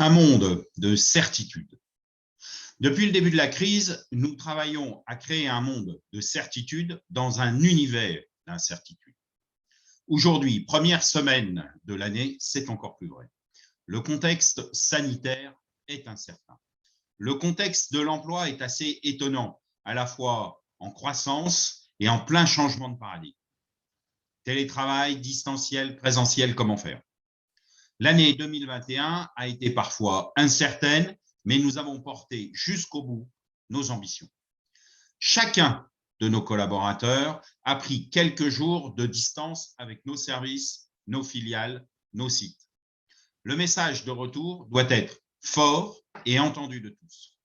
Un monde de certitude. Depuis le début de la crise, nous travaillons à créer un monde de certitude dans un univers d'incertitude. Aujourd'hui, première semaine de l'année, c'est encore plus vrai. Le contexte sanitaire est incertain. Le contexte de l'emploi est assez étonnant, à la fois en croissance et en plein changement de paradigme. Télétravail, distanciel, présentiel, comment faire? L'année 2021 a été parfois incertaine, mais nous avons porté jusqu'au bout nos ambitions. Chacun de nos collaborateurs a pris quelques jours de distance avec nos services, nos filiales, nos sites. Le message de retour doit être fort et entendu de tous.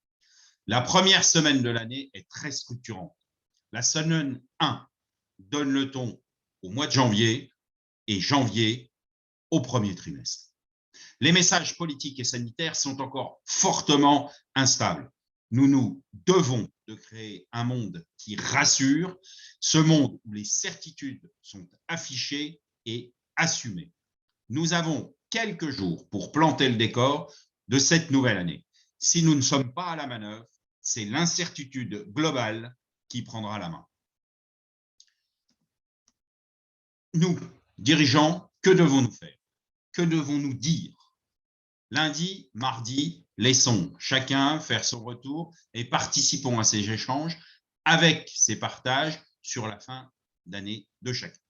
La première semaine de l'année est très structurante. La semaine 1 donne le ton au mois de janvier et janvier au premier trimestre. Les messages politiques et sanitaires sont encore fortement instables. Nous devons de créer un monde qui rassure, ce monde où les certitudes sont affichées et assumées. Nous avons quelques jours pour planter le décor de cette nouvelle année. Si nous ne sommes pas à la manœuvre, c'est l'incertitude globale qui prendra la main. Nous, dirigeants, que devons-nous faire? Que devons-nous dire? Lundi, mardi, laissons chacun faire son retour et participons à ces échanges avec ces partages sur la fin d'année de chacun.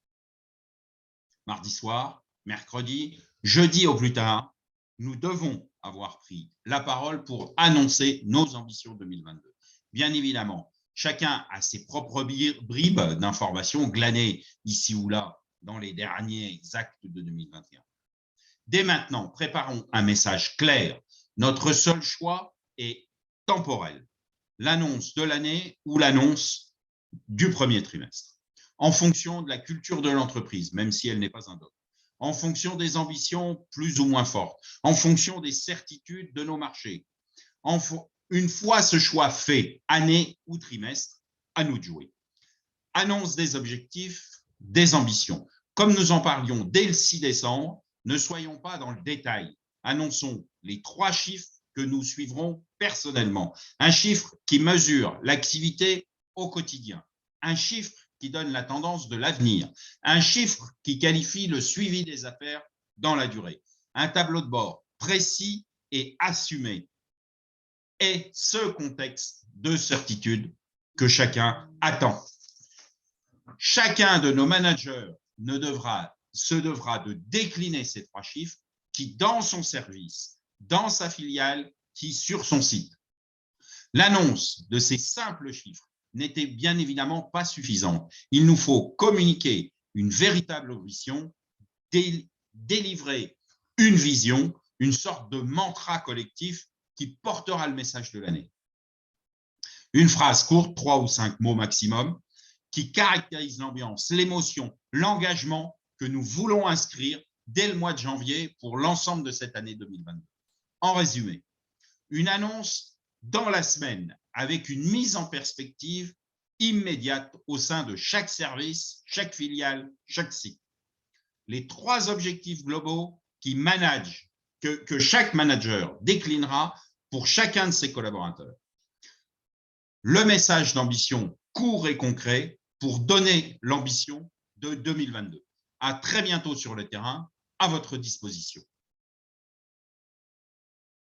Mardi soir, mercredi, jeudi au plus tard, nous devons avoir pris la parole pour annoncer nos ambitions 2022. Bien évidemment, chacun a ses propres bribes d'informations glanées ici ou là dans les derniers actes de 2021. Dès maintenant, préparons un message clair. Notre seul choix est temporel. L'annonce de l'année ou l'annonce du premier trimestre. En fonction de la culture de l'entreprise, même si elle n'est pas un dogme. En fonction des ambitions plus ou moins fortes. En fonction des certitudes de nos marchés. Une fois ce choix fait, année ou trimestre, à nous de jouer. Annonce des objectifs, des ambitions. Comme nous en parlions dès le 6 décembre, ne soyons pas dans le détail. Annonçons les 3 chiffres que nous suivrons personnellement. Un chiffre qui mesure l'activité au quotidien. Un chiffre qui donne la tendance de l'avenir. Un chiffre qui qualifie le suivi des affaires dans la durée. Un tableau de bord précis et assumé. Et ce contexte de certitude que chacun attend. Chacun de nos managers se devra de décliner ces 3 chiffres qui, dans son service, dans sa filiale, qui sur son site. L'annonce de ces simples chiffres n'était bien évidemment pas suffisante. Il nous faut communiquer une véritable vision, délivrer une vision, une sorte de mantra collectif qui portera le message de l'année. Une phrase courte, 3 ou 5 mots maximum, qui caractérise l'ambiance, l'émotion, l'engagement que nous voulons inscrire dès le mois de janvier pour l'ensemble de cette année 2022. En résumé, une annonce dans la semaine avec une mise en perspective immédiate au sein de chaque service, chaque filiale, chaque site. Les 3 objectifs globaux que chaque manager déclinera pour chacun de ses collaborateurs. Le message d'ambition court et concret pour donner l'ambition de 2022. À très bientôt sur le terrain, à votre disposition.